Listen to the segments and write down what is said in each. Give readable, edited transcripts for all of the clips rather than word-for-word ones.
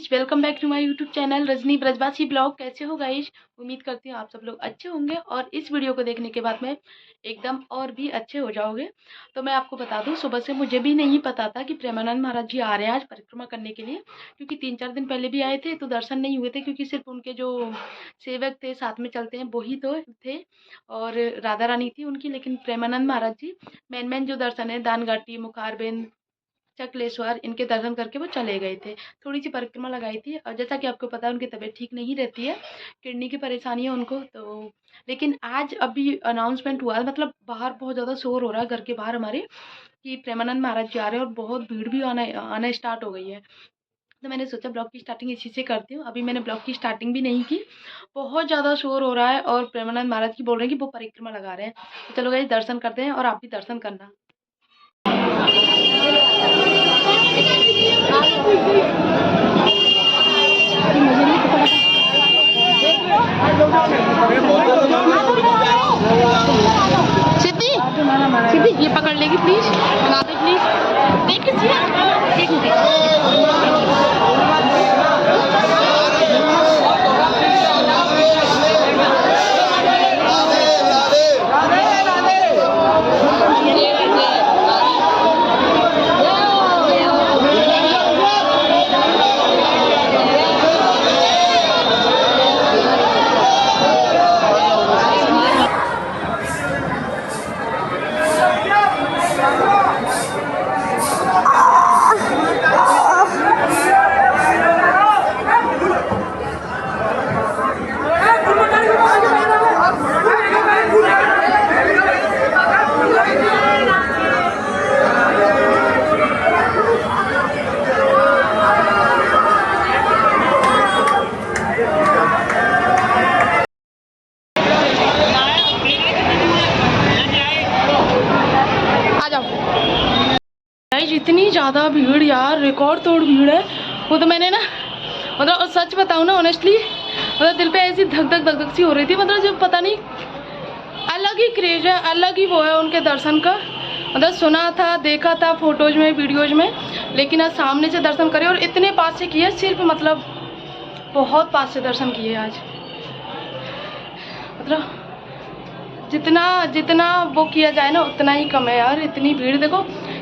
Guys, welcome back to my YouTube channel Rajni Brajwasi blog. कैसे हो guys? उम्मीद करती हूँ आप सब लोग अच्छे होंगे और इस वीडियो को देखने के बाद में एकदम और भी अच्छे हो जाओगे। तो मैं आपको बता दूँ, सुबह से मुझे भी नहीं पता था कि प्रेमानंद महाराज जी आ रहे हैं आज परिक्रमा करने के लिए, क्योंकि 3-4 दिन पहले भी आए थे तो दर्शन नहीं हुए थे, क्योंकि सिर्फ उनके जो सेवक थे साथ में चलते हैं वही तो थे और राधा रानी थी उनकी। लेकिन प्रेमानंद महाराज जी मेन जो दर्शन है, दानघाटी, मुखारबिंद, चकलेश्वर, इनके दर्शन करके वो चले गए थे। थोड़ी सी परिक्रमा लगाई थी और जैसा कि आपको पता है उनकी तबीयत ठीक नहीं रहती है, किडनी की परेशानी है उनको। तो लेकिन आज अभी अनाउंसमेंट हुआ, मतलब बाहर बहुत ज़्यादा शोर हो रहा है घर के बाहर हमारे, कि प्रेमानंद महाराज जी आ रहे हैं और बहुत भीड़ भी आना आना स्टार्ट हो गई है। तो मैंने सोचा ब्लॉग की स्टार्टिंग इसी से करती हूँ। अभी मैंने ब्लॉग की स्टार्टिंग भी नहीं की, बहुत ज़्यादा शोर हो रहा है और प्रेमानंद महाराज जी बोल रहे हैं कि वो परिक्रमा लगा रहे हैं। तो चलो गाइस, दर्शन करते हैं और आप भी दर्शन करना। सिद्धि सिद्धि ये पकड़ लेगी प्लीज, बना दे प्लीज। इतनी ज़्यादा भीड़ यार, रिकॉर्ड तोड़ भीड़ है। वो तो मैंने ना, मतलब सच बताऊँ ना ऑनेस्टली, मतलब दिल पे ऐसी धक धक सी हो रही थी। मतलब जब पता नहीं, अलग ही क्रेज है, अलग ही वो है उनके दर्शन का। मतलब सुना था, देखा था फोटोज में, वीडियोज में, लेकिन आज सामने से दर्शन करे और इतने पास से किए, सिर्फ मतलब बहुत पास से दर्शन किए आज। मतलब जितना वो किया जाए ना उतना ही कम है यार। इतनी भीड़ देखो,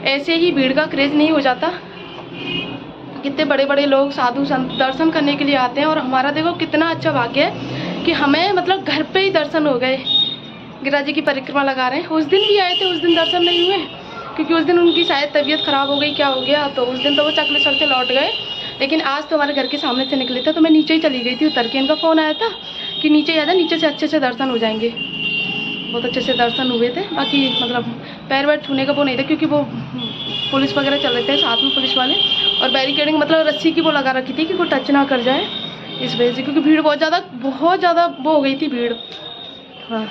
ऐसे ही भीड़ का क्रेज नहीं हो जाता। कितने बड़े बड़े लोग, साधु संत दर्शन करने के लिए आते हैं और हमारा देखो कितना अच्छा भाग्य है कि हमें मतलब घर पे ही दर्शन हो गए। गिरिराज जी की परिक्रमा लगा रहे हैं। उस दिन भी आए थे, उस दिन दर्शन नहीं हुए क्योंकि उस दिन उनकी शायद तबीयत खराब हो गई, क्या हो गया, तो उस दिन तो वो चकलेश्वर से लौट गए। लेकिन आज तो हमारे घर के सामने से निकले थे तो मैं नीचे ही चली गई थी उतर के। इनका फ़ोन आया था कि नीचे ही आ जा, नीचे से अच्छे से दर्शन हो जाएंगे। बहुत अच्छे से दर्शन हुए थे। बाकी मतलब पैर वैर छूने का वो नहीं था, क्योंकि वो पुलिस वगैरह चल रहे थे साथ में, पुलिस वाले, और बैरिकेडिंग मतलब रस्सी की वो लगा रखी थी कि कोई टच ना कर जाए, इस वजह से। क्योंकि भीड़ बहुत ज़्यादा वो हो गई थी भीड़। हाँ,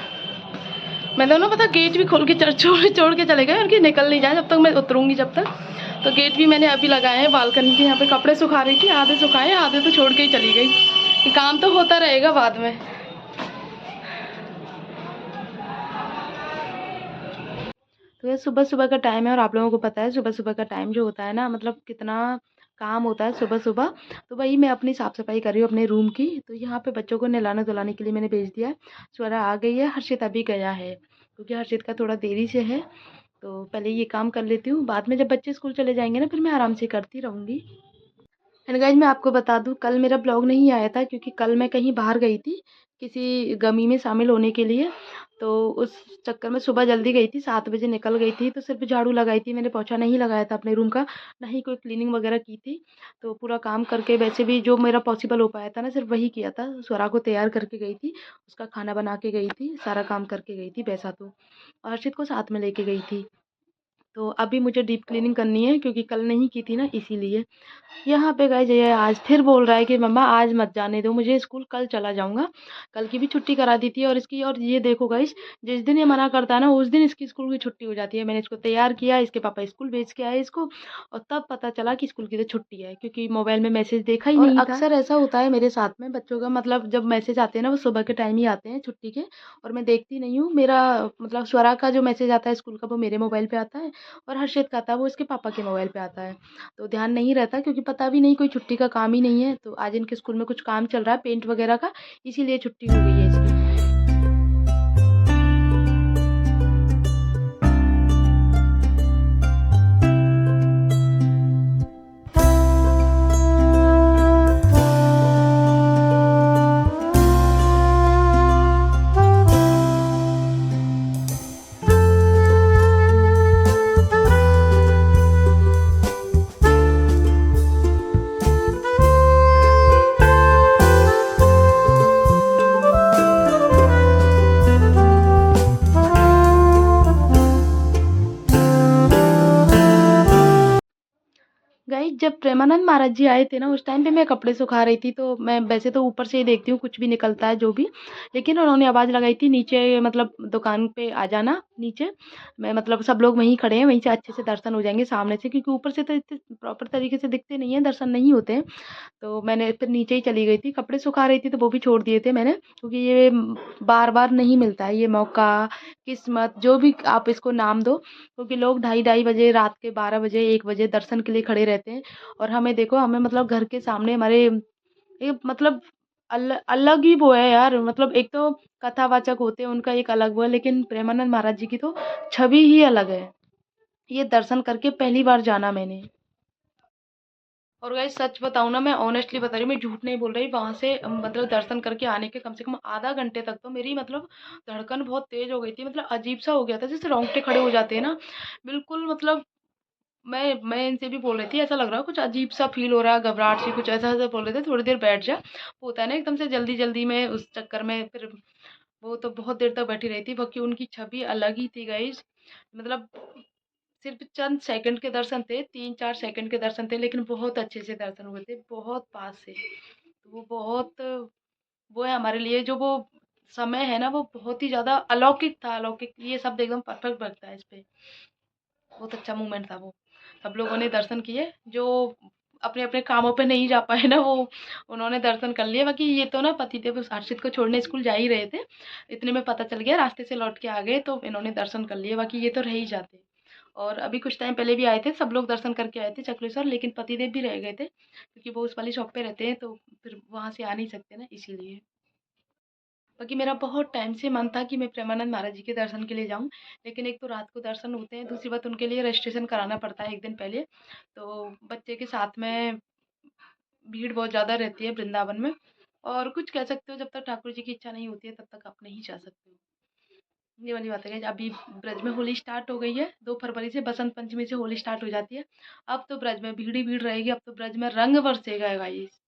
मैं दोनों पता गेट भी खोल के छोड़ के चले गए, उनकी निकल नहीं जाए जब तक मैं उतरूँगी जब तक। तो गेट भी मैंने अभी लगाए हैं बालकनी के। यहाँ पे कपड़े सुखा रही थी, आधे सुखाए, आधे तो छोड़ के ही चली गई कि काम तो होता रहेगा बाद में। तो ये सुबह सुबह का टाइम है और आप लोगों को पता है सुबह सुबह का टाइम जो होता है ना, मतलब कितना काम होता है सुबह सुबह। तो वही मैं अपनी साफ़ सफाई कर रही हूँ अपने रूम की। तो यहाँ पे बच्चों को नहलाने धुलाने के लिए मैंने भेज दिया है। स्वरा आ गई है, हर्षित अभी गया है क्योंकि हर्षित का थोड़ा देरी से है। तो पहले ये काम कर लेती हूँ, बाद में जब बच्चे स्कूल चले जाएंगे ना फिर मैं आराम से करती रहूँगी। एंड गाइज, मैं आपको बता दूँ, कल मेरा ब्लॉग नहीं आया था क्योंकि कल मैं कहीं बाहर गई थी किसी गमी में शामिल होने के लिए। तो उस चक्कर में सुबह जल्दी गई थी, 7 बजे निकल गई थी। तो सिर्फ झाड़ू लगाई थी मैंने, पोछा नहीं लगाया था अपने रूम का, ना ही कोई क्लीनिंग वगैरह की थी। तो पूरा काम करके वैसे भी जो मेरा पॉसिबल हो पाया था ना, सिर्फ वही किया था। स्वरा को तैयार करके गई थी, उसका खाना बना के गई थी, सारा काम करके गई थी वैसा तो। और हर्षित को साथ में लेके गई थी। तो अभी मुझे डीप क्लीनिंग करनी है क्योंकि कल नहीं की थी ना, इसीलिए। यहाँ पे गाइस ये आज फिर बोल रहा है कि मम्मा आज मत जाने दो मुझे स्कूल, कल चला जाऊंगा। कल की भी छुट्टी करा दी थी और इसकी, और ये देखो गाइस, जिस दिन ये मना करता है ना उस दिन इसकी स्कूल की छुट्टी हो जाती है। मैंने इसको तैयार किया, इसके पापा स्कूल भेज के आए इसको, और तब पता चला कि स्कूल की तो छुट्टी है, क्योंकि मोबाइल में मैसेज देखा ही नहीं था। अक्सर ऐसा होता है मेरे साथ में बच्चों का, मतलब जब मैसेज आते हैं ना वो सुबह के टाइम ही आते हैं छुट्टी के, और मैं देखती नहीं हूँ। मेरा मतलब स्वरा का जो मैसेज आता है स्कूल का वो मेरे मोबाइल पे आता है, और हर्षित का था वो इसके पापा के मोबाइल पे आता है। तो ध्यान नहीं रहता क्योंकि पता भी नहीं, कोई छुट्टी का काम ही नहीं है। तो आज इनके स्कूल में कुछ काम चल रहा है पेंट वगैरह का, इसीलिए छुट्टी हो गई है इसकी। गाइस जब प्रेमानंद महाराज जी आए थे ना, उस टाइम पे मैं कपड़े सुखा रही थी। तो मैं वैसे तो ऊपर से ही देखती हूँ कुछ भी निकलता है जो भी, लेकिन उन्होंने आवाज़ लगाई थी नीचे, मतलब दुकान पे आ जाना नीचे। मैं मतलब सब लोग वहीं खड़े हैं, वहीं से अच्छे से दर्शन हो जाएंगे सामने से, क्योंकि ऊपर से तो इतने प्रॉपर तरीके से दिखते नहीं है, दर्शन नहीं होते हैं। तो मैंने फिर नीचे ही चली गई थी, कपड़े सुखा रही थी तो वो भी छोड़ दिए थे मैंने, क्योंकि ये बार बार नहीं मिलता है ये मौका, किस्मत जो भी आप इसको नाम दो। क्योंकि लोग ढाई ढाई बजे, रात के 12 बजे, 1 बजे दर्शन के लिए खड़े रहते हैं। और हमें देखो, हमें मतलब घर के सामने हमारे ये मतलब अलग ही वो है यार। मतलब एक तो कथावाचक होते हैं, उनका एक अलग वो है, लेकिन प्रेमानंद महाराज जी की तो छवि ही अलग है। ये दर्शन करके पहली बार जाना मैंने। और गाइस सच बताऊं ना, मैं ऑनेस्टली बता रही हूँ, मैं झूठ नहीं बोल रही। वहां से मतलब दर्शन करके आने के कम से कम आधा घंटे तक तो मेरी मतलब धड़कन बहुत तेज हो गई थी। मतलब अजीब सा हो गया था, जैसे रोंगटे खड़े हो जाते हैं ना, बिल्कुल। मतलब मैं इनसे भी बोल रही थी, ऐसा लग रहा है कुछ अजीब सा फील हो रहा है, घबराहट सी कुछ, ऐसा ऐसा बोल रहे थे। थोड़ी देर बैठ जा, होता है ना एकदम से जल्दी जल्दी में, उस चक्कर में फिर वो तो बहुत देर तक बैठी रही थी। बाकी उनकी छवि अलग ही थी गाइस। मतलब सिर्फ चंद सेकंड के दर्शन थे, 3-4 सेकंड के दर्शन थे, लेकिन बहुत अच्छे से दर्शन हुए थे, बहुत पास से। तो वो बहुत वो है हमारे लिए, जो वो समय है ना, वो बहुत ही ज्यादा अलौकिक था। अलौकिक ये शब्द एकदम परफेक्ट लगता है इस पे। बहुत अच्छा मोमेंट था वो। सब लोगों ने दर्शन किए, जो अपने अपने कामों पे नहीं जा पाए ना, वो उन्होंने दर्शन कर लिए। बाकी ये तो ना पतिदेव उस हर्षित को छोड़ने स्कूल जा ही रहे थे, इतने में पता चल गया, रास्ते से लौट के आ गए, तो इन्होंने दर्शन कर लिए। बाकी ये तो रह ही जाते। और अभी कुछ टाइम पहले भी आए थे, सब लोग दर्शन करके आए थे चक्रेश्वर, लेकिन पतिदेव भी रह गए थे, क्योंकि वो उस वाली शॉप पे रहते हैं, तो फिर वहां से आ नहीं सकते ना, इसीलिए। बाकी मेरा बहुत टाइम से मन था कि मैं प्रेमानंद महाराज जी के दर्शन के लिए जाऊं, लेकिन एक तो रात को दर्शन होते हैं, दूसरी बात उनके लिए रजिस्ट्रेशन कराना पड़ता है एक दिन पहले। तो बच्चे के साथ में भीड़ बहुत ज़्यादा रहती है वृंदावन में। और कुछ कह सकते हो, जब तक ठाकुर जी की इच्छा नहीं होती है तब तक आप नहीं जा सकते हो। ये वाली बात है। अभी ब्रज में होली स्टार्ट हो गई है, 2 फरवरी से बसंत पंचमी से होली स्टार्ट हो जाती है। अब तो ब्रज में भीड़ ही भीड़ रहेगी, अब तो ब्रज में रंग बरसेगा गाइस।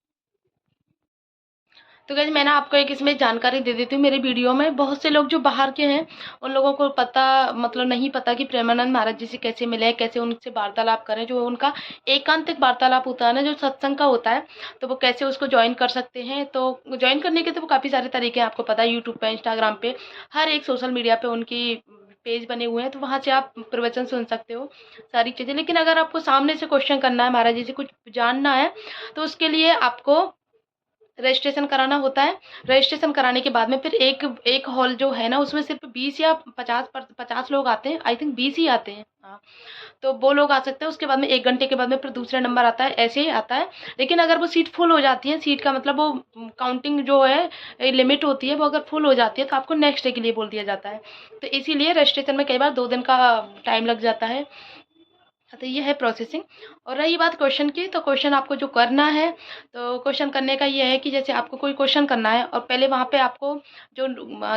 तो गाइस मैं ना आपको एक इसमें जानकारी दे देती हूँ। मेरे वीडियो में बहुत से लोग जो बाहर के हैं, उन लोगों को पता, मतलब नहीं पता कि प्रेमानंद महाराज जी से कैसे मिले, कैसे उनसे वार्तालाप करें। जो उनका एकांतिक वार्तालाप होता है ना, जो सत्संग का होता है, तो वो कैसे उसको ज्वाइन कर सकते हैं। तो ज्वाइन करने के तो वो काफ़ी सारे तरीके हैं, आपको पता है। यूट्यूब पे, इंस्टाग्राम पे, हर एक सोशल मीडिया पे उनकी पेज बने हुए हैं, तो वहाँ से आप प्रवचन सुन सकते हो, सारी चीज़ें। लेकिन अगर आपको सामने से क्वेश्चन करना है, महाराज जी से कुछ जानना है, तो उसके लिए आपको रजिस्ट्रेशन कराना होता है। रजिस्ट्रेशन कराने के बाद में फिर एक एक हॉल जो है ना, उसमें सिर्फ 20 या 50 लोग आते हैं, आई थिंक 20 ही आते हैं, हाँ। तो वो लोग आ सकते हैं। उसके बाद में 1 घंटे के बाद में फिर दूसरा नंबर आता है, ऐसे ही आता है। लेकिन अगर वो सीट फुल हो जाती है, सीट का मतलब वो काउंटिंग जो है लिमिट होती है, वो अगर फुल हो जाती है तो आपको नेक्स्ट डे के लिए बोल दिया जाता है। तो इसीलिए रजिस्ट्रेशन में कई बार 2 दिन का टाइम लग जाता है। तो ये है प्रोसेसिंग। और रही बात क्वेश्चन की, तो क्वेश्चन आपको जो करना है, तो क्वेश्चन करने का ये है कि जैसे आपको कोई क्वेश्चन करना है, और पहले वहाँ पे आपको जो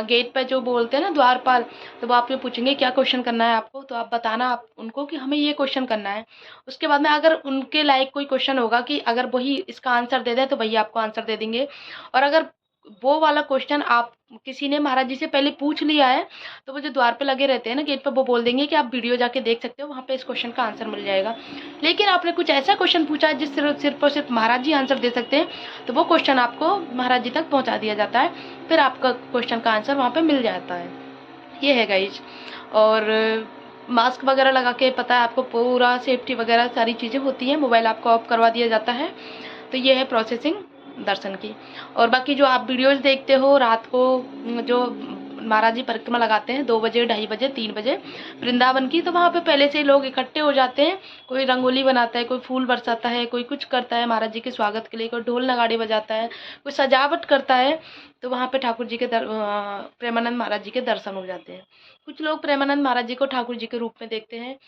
गेट पे जो बोलते हैं ना, द्वारपाल, तो वो आपसे पूछेंगे क्या क्वेश्चन करना है आपको, तो आप बताना आप उनको कि हमें ये क्वेश्चन करना है। उसके बाद में अगर उनके लायक कोई क्वेश्चन होगा कि अगर वही इसका आंसर दे दें, तो भैया आपको आंसर दे देंगे। और अगर वो वाला क्वेश्चन आप किसी ने महाराज जी से पहले पूछ लिया है, तो वो जो द्वार पे लगे रहते हैं ना गेट पे, वो बोल देंगे कि आप वीडियो जाके देख सकते हो, वहाँ पे इस क्वेश्चन का आंसर मिल जाएगा। लेकिन आपने कुछ ऐसा क्वेश्चन पूछा है जिस सिर्फ और सिर्फ महाराज जी आंसर दे सकते हैं, तो वो क्वेश्चन आपको महाराज जी तक पहुँचा दिया जाता है, फिर आपका क्वेश्चन का आंसर वहाँ पे मिल जाता है। ये है गाइज। और मास्क वगैरह लगा के, पता है आपको, पूरा सेफ्टी वगैरह सारी चीज़ें होती हैं। मोबाइल आपको ऑफ करवा दिया जाता है। तो ये है प्रोसेसिंग दर्शन की। और बाकी जो आप वीडियोज़ देखते हो रात को, जो महाराज जी परिक्रमा लगाते हैं 2 बजे, 2:30 बजे, 3 बजे वृंदावन की। तो वहाँ पे पहले से ही लोग इकट्ठे हो जाते हैं। कोई रंगोली बनाता है, कोई फूल बरसाता है, कोई कुछ करता है महाराज जी के स्वागत के लिए, कोई ढोल नगाड़े बजाता है, कोई सजावट करता है। तो वहाँ पे ठाकुर जी के प्रेमानंद महाराज जी के दर्शन हो जाते हैं। कुछ लोग प्रेमानंद महाराज जी को ठाकुर जी के रूप में देखते हैं।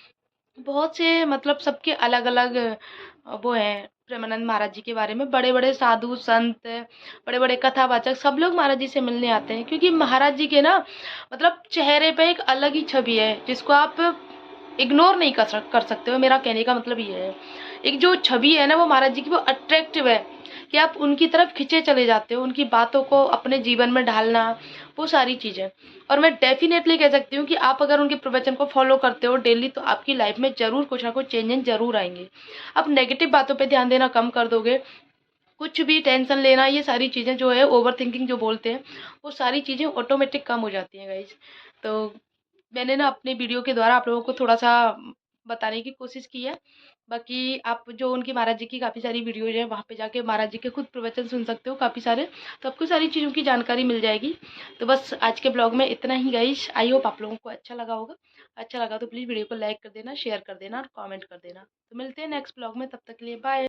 बहुत से मतलब सबके अलग-अलग वो हैं प्रेमानंद महाराज जी के बारे में। बड़े-बड़े साधु संत, बड़े-बड़े कथावाचक सब लोग महाराज जी से मिलने आते हैं, क्योंकि महाराज जी के ना मतलब चेहरे पे एक अलग ही छवि है जिसको आप इग्नोर नहीं कर सकते हो। मेरा कहने का मतलब ये है, एक जो छवि है ना वो महाराज जी की वो अट्रैक्टिव है कि आप उनकी तरफ खिंचे चले जाते हो, उनकी बातों को अपने जीवन में ढालना, वो सारी चीज़ें। और मैं डेफ़िनेटली कह सकती हूँ कि आप अगर उनके प्रवचन को फ़ॉलो करते हो डेली, तो आपकी लाइफ़ में ज़रूर कुछ ना कुछ चेंजेस ज़रूर आएँगे। आप नेगेटिव बातों पे ध्यान देना कम कर दोगे, कुछ भी टेंशन लेना, ये सारी चीज़ें जो है ओवरथिंकिंग जो बोलते हैं, वो सारी चीज़ें ऑटोमेटिक कम हो जाती हैं गाइज़। तो मैंने ना अपने वीडियो के द्वारा आप लोगों को थोड़ा-सा बताने की कोशिश की है। बाकी आप जो उनकी महाराज जी की काफ़ी सारी वीडियोज़ हैं, वहाँ पे जाके महाराज जी के खुद प्रवचन सुन सकते हो काफ़ी सारे, तो आपको सारी चीज़ों की जानकारी मिल जाएगी। तो बस आज के ब्लॉग में इतना ही गाइज़, आई होप आप लोगों को अच्छा लगा होगा। अच्छा लगा तो प्लीज़ वीडियो को लाइक कर देना, शेयर कर देना और कमेंट कर देना। तो मिलते हैं नेक्स्ट ब्लॉग में, तब तक के लिए बाय।